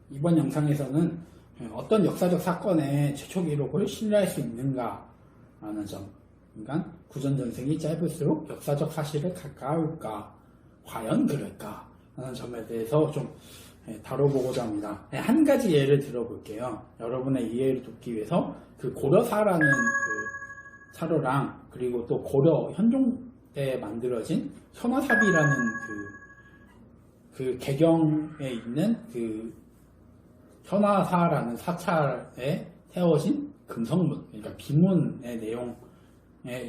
이번 영상에서는 어떤 역사적 사건의 최초 기록을 신뢰할 수 있는가 라는 점, 그러니까 구전전생이 짧을수록 역사적 사실에 가까울까, 과연 그럴까 라는 점에 대해서 좀 다뤄보고자 합니다. 한 가지 예를 들어볼게요. 여러분의 이해를 돕기 위해서 그 고려사라는 그 사료랑 그리고 또 고려 현종 때 만들어진 현화삽이라는 그 개경에 있는 그 현화사라는 사찰에 태워진 금성문, 그러니까 비문의 내용의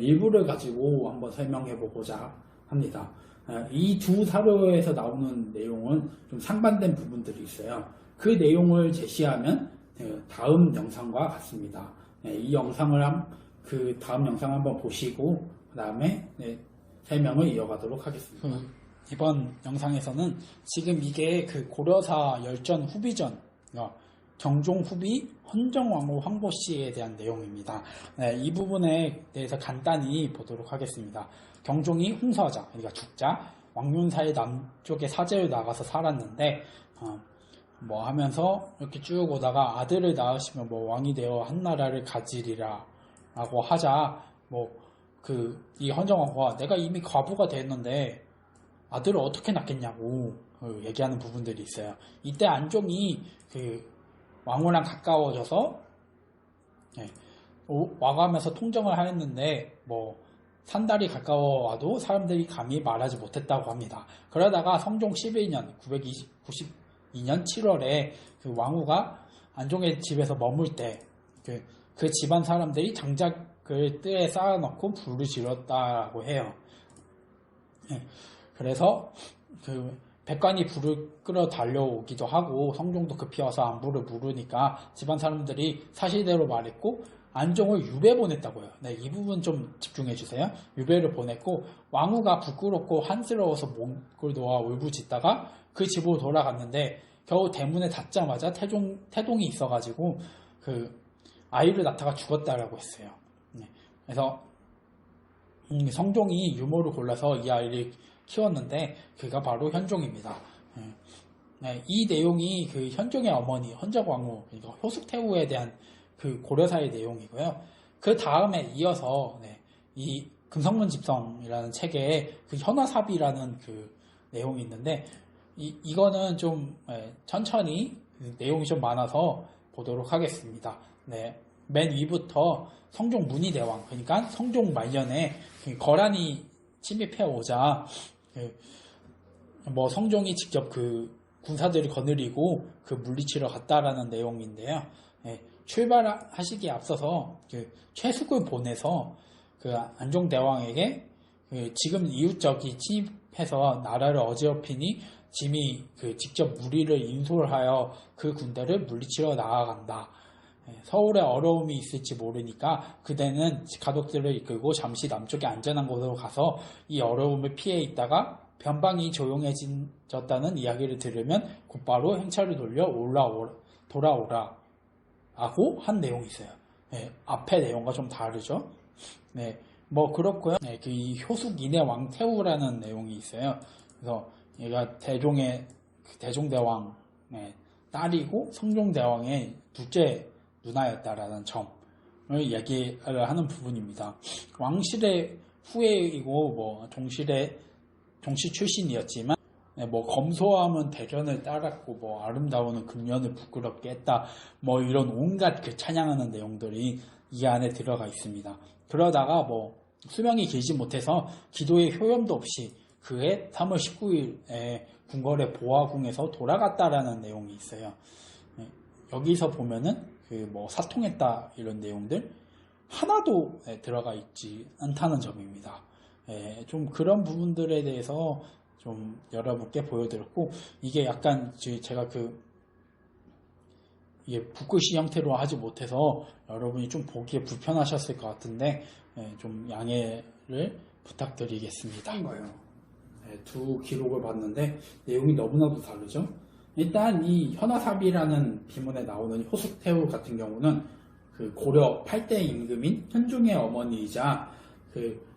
일부를 가지고 한번 설명해 보고자 합니다. 이 두 사료에서 나오는 내용은 좀 상반된 부분들이 있어요. 그 내용을 제시하면 다음 영상과 같습니다. 이 영상을 그 다음 영상 한번 보시고 그 다음에 설명을 이어가도록 하겠습니다. 이번 영상에서는 지금 이게 그 고려사 열전 후비전, 경종 후비 헌정왕후 황보씨에 대한 내용입니다. 이 부분에 대해서 간단히 보도록 하겠습니다. 경종이 홍서자, 그러니까 죽자, 왕윤사의 남쪽에 사제로 나가서 살았는데 뭐 하면서 이렇게 쭉 오다가 아들을 낳으시면 뭐 왕이 되어 한나라를 가지리라 라고 하자, 이 헌정왕후가 내가 이미 과부가 됐는데 아들을 어떻게 낳겠냐고 얘기하는 부분들이 있어요. 이때 안종이 왕후랑 가까워져서 와가면서 통정을 하였는데 산 달이 가까워와도 사람들이 감히 말하지 못했다고 합니다. 그러다가 성종 11년 992년 7월에 그 왕후가 안종의 집에서 머물 때 그 집안 사람들이 장작을 뜰에 쌓아놓고 불을 지렀다고 해요. 그래서 백관이 불을 끌어 달려오기도 하고 성종도 급히 와서 안부를 물으니까 집안 사람들이 사실대로 말했고 안종을 유배 보냈다고요. 이 부분 좀 집중해 주세요. 유배를 보냈고 왕후가 부끄럽고 한스러워서 목을 놓아 울부짖다가 그 집으로 돌아갔는데 겨우 대문에 닿자마자 태동이 있어가지고 아이를 낳다가 죽었다라고 했어요. 그래서 성종이 유모를 골라서 이 아이를 키웠는데 그가 바로 현종입니다. 이 내용이 그 현종의 어머니 헌정왕후, 그러니까 효숙태후에 대한 그 고려사의 내용이고요. 그 다음에 이어서 이 금성문 집성이라는 책에 그 현화삽이라는 그 내용이 있는데 이거는 좀 천천히 내용이 좀 많아서 보도록 하겠습니다. 맨 위부터 성종 문희대왕, 그러니까 성종 말년에 거란이 침입해 오자 성종이 직접 그 군사들을 거느리고 물리치러 갔다라는 내용인데요. 출발하시기에 앞서서 최숙을 보내서 안종대왕에게 지금 이웃적이 침입해서 나라를 어지럽히니 짐이 직접 무리를 인솔하여 그 군대를 물리치러 나아간다. 서울에 어려움이 있을지 모르니까 그대는 가족들을 이끌고 잠시 남쪽에 안전한 곳으로 가서 이 어려움을 피해 있다가 변방이 조용해졌다는 이야기를 들으면 곧바로 행차를 돌려 돌아오라 라고 한 내용이 있어요. 앞의 내용과 좀 다르죠. 그렇고요. 이 효숙인의 왕태후라는 내용이 있어요. 그래서 얘가 대종대왕의 딸이고 성종대왕의 둘째 누나였다라는 점을 얘기를 하는 부분입니다. 왕실의 후예이고 종실 출신이었지만 검소함은 대련을 따랐고 아름다움은 금년을 부끄럽게 했다 이런 온갖 찬양하는 내용들이 이 안에 들어가 있습니다. 그러다가 수명이 길지 못해서 기도의 효염도 없이 그해 3월 19일에 궁궐의 보화궁에서 돌아갔다라는 내용이 있어요. 여기서 보면은 사통했다 이런 내용들 하나도 들어가 있지 않다는 점입니다. 좀 그런 부분들에 대해서 좀 여러분께 보여드렸고, 이게 약간 제가 이게 붓글씨 형태로 하지 못해서 여러분이 좀 보기에 불편하셨을 것 같은데 좀 양해를 부탁드리겠습니다. 두 기록을 봤는데 내용이 너무나도 다르죠. 일단 이 현화삽이라는 비문에 나오는 효숙태후 같은 경우는 고려 8대 임금인 현종의 어머니이자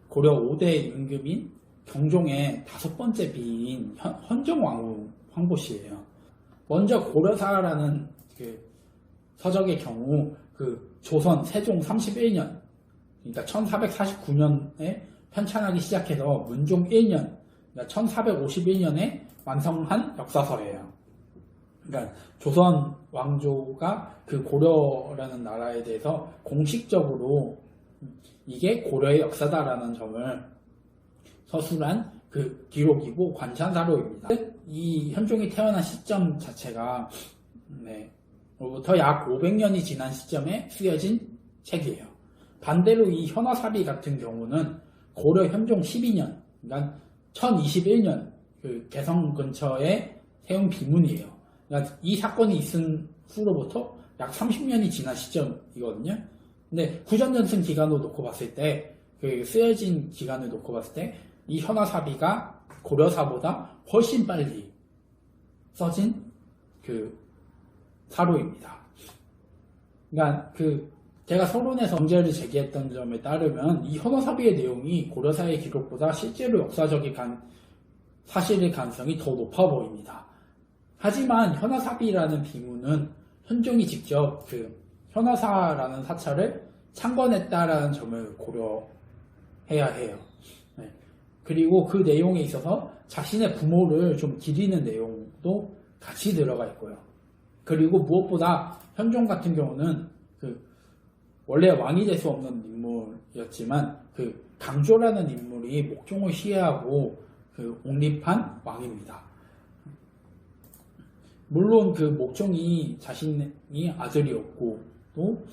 고려 5대 임금인 경종의 5번째 비인 헌정왕후 황보씨예요. 먼저 고려사라는 그 서적의 경우 그 조선 세종 31년, 그러니까 1449년에 편찬하기 시작해서 문종 1년, 그러니까 1451년에 완성한 역사서예요. 그러니까 조선 왕조가 그 고려라는 나라에 대해서 공식적으로 이게 고려의 역사다라는 점을 서술한 그 기록이고 관찬사료입니다. 이 현종이 태어난 시점 자체가 로부터 약 500년이 지난 시점에 쓰여진 책이에요. 반대로 이 현화사비 같은 경우는 고려 현종 12년, 그러니까 1021년 그 개성 근처에 세운 비문이에요. 그러니까 이 사건이 있은 후로부터 약 30년이 지난 시점이거든요. 근데 구전전승 기간으로 놓고 봤을 때, 그 쓰여진 기간을 놓고 봤을 때, 이 현화사비가 고려사보다 훨씬 빨리 써진 그 사료입니다. 그러니까 제가 서론에서 문제를 제기했던 점에 따르면 이 현화사비의 내용이 고려사의 기록보다 실제로 역사적인 사실의 가능성이 더 높아 보입니다. 하지만 현화사비라는 비문은 현종이 직접 그 현화사라는 사찰을 창건했다라는 점을 고려해야 해요. 그리고 그 내용에 있어서 자신의 부모를 좀 기리는 내용도 같이 들어가 있고요. 그리고 무엇보다 현종 같은 경우는 원래 왕이 될 수 없는 인물이었지만 강조라는 인물이 목종을 시해하고 옹립한 왕입니다. 물론 목종이 자신이 아들이었고 또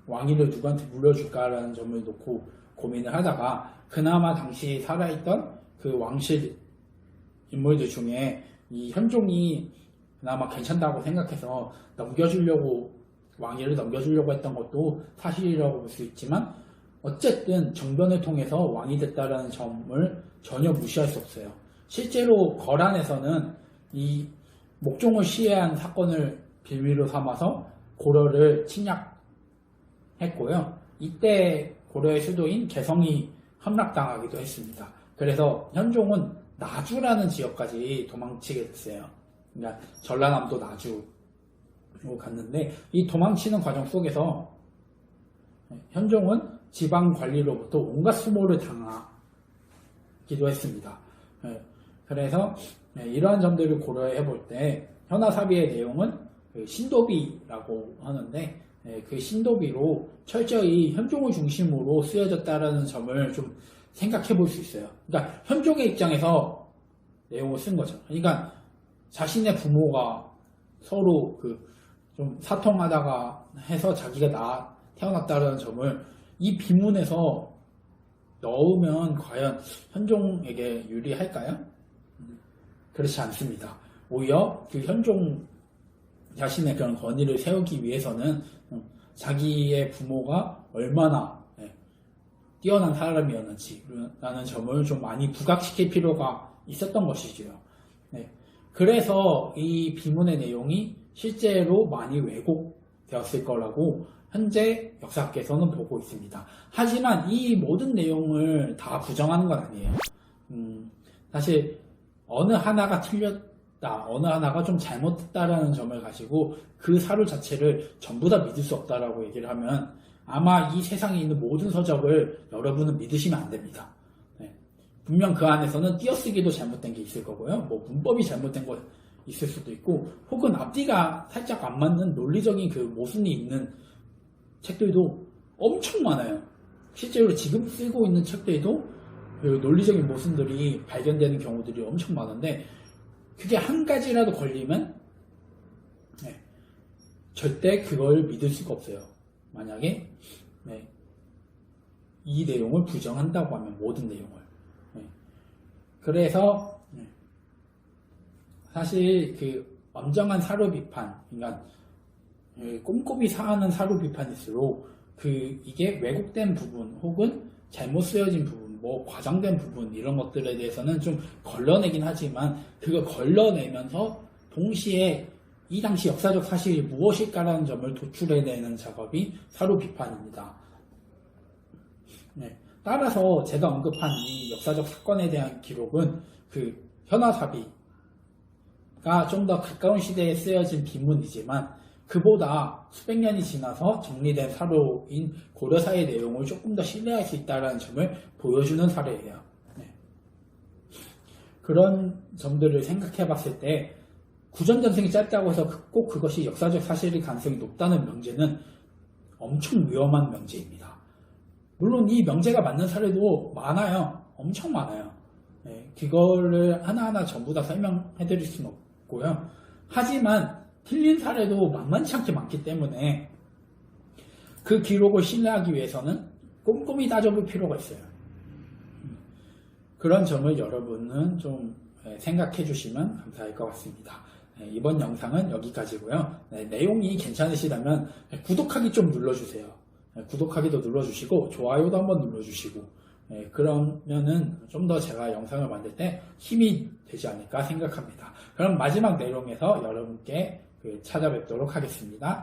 왕위를 누구한테 물려줄까라는 점을 놓고 고민을 하다가 그나마 당시 살아있던 그 왕실 인물들 중에 이 현종이 그나마 괜찮다고 생각해서 왕위를 넘겨주려고 했던 것도 사실이라고 볼 수 있지만 어쨌든 정변을 통해서 왕이 됐다라는 점을 전혀 무시할 수 없어요. 실제로 거란에서는 이 목종을 시해한 사건을 빌미로 삼아서 고려를 침략했고요. 이때 고려의 수도인 개성이 함락당하기도 했습니다. 그래서 현종은 나주라는 지역까지 도망치게 됐어요. 그러니까 전라남도 나주로 갔는데 이 도망치는 과정 속에서 현종은 지방 관리로부터 온갖 수모를 당하기도 했습니다. 그래서 이러한 점들을 고려해 볼 때 현화사비의 내용은 신도비라고 하는데 그 신도비로 철저히 현종을 중심으로 쓰여졌다라는 점을 좀 생각해 볼 수 있어요. 그러니까 현종의 입장에서 내용을 쓴 거죠. 그러니까 자신의 부모가 서로 좀 사통하다가 해서 자기가 태어났다는 점을 이 비문에서 넣으면 과연 현종에게 유리할까요? 그렇지 않습니다. 오히려 현종 자신의 그런 권위를 세우기 위해서는 자기의 부모가 얼마나 뛰어난 사람이었는지라는 점을 좀 많이 부각시킬 필요가 있었던 것이지요. 그래서 이 비문의 내용이 실제로 많이 왜곡되었을 거라고 현재 역사학계에서는 보고 있습니다. 하지만 이 모든 내용을 다 부정하는 건 아니에요. 사실 어느 하나가 틀렸다, 어느 하나가 좀 잘못됐다라는 점을 가지고 그 사료 자체를 전부 다 믿을 수 없다라고 얘기를 하면 아마 이 세상에 있는 모든 서적을 여러분은 믿으시면 안 됩니다. 분명 그 안에서는 띄어쓰기도 잘못된 게 있을 거고요. 문법이 잘못된 거 있을 수도 있고, 혹은 앞뒤가 살짝 안 맞는 논리적인 모순이 있는 책들도 엄청 많아요. 실제로 지금 쓰고 있는 책들도 논리적인 모순들이 발견되는 경우들이 엄청 많은데, 그게 한 가지라도 걸리면 절대 그걸 믿을 수가 없어요. 만약에 이 내용을 부정한다고 하면 모든 내용을. 그래서 사실 엄정한 사료 비판, 그러니까 꼼꼼히 사하는 사료 비판일수록 이게 왜곡된 부분 혹은 잘못 쓰여진 부분, 과장된 부분 이런 것들에 대해서는 좀 걸러내긴 하지만 그걸 걸러내면서 동시에 이 당시 역사적 사실이 무엇일까라는 점을 도출해내는 작업이 사료 비판입니다. 따라서 제가 언급한 이 역사적 사건에 대한 기록은 현화사비 좀 더 가까운 시대에 쓰여진 비문이지만 그보다 수백 년이 지나서 정리된 사료인 고려사의 내용을 조금 더 신뢰할 수 있다는 점을 보여주는 사례예요. 네. 그런 점들을 생각해 봤을 때 구전전승이 짧다고 해서 꼭 그것이 역사적 사실일 가능성이 높다는 명제는 엄청 위험한 명제입니다. 물론 이 명제가 맞는 사례도 많아요. 엄청 많아요. 네, 그거를 하나하나 전부 다 설명해 드릴 수는 없고요. 하지만 틀린 사례도 만만치 않게 많기 때문에 그 기록을 신뢰하기 위해서는 꼼꼼히 따져볼 필요가 있어요. 그런 점을 여러분은 좀 생각해 주시면 감사할 것 같습니다. 이번 영상은 여기까지고요. 내용이 괜찮으시다면 구독하기 좀 눌러주세요. 구독하기도 눌러주시고 좋아요도 한번 눌러주시고 그러면은 좀 더 제가 영상을 만들 때 힘이 되지 않을까 생각합니다. 그럼 마지막 내용에서 여러분께 찾아뵙도록 하겠습니다.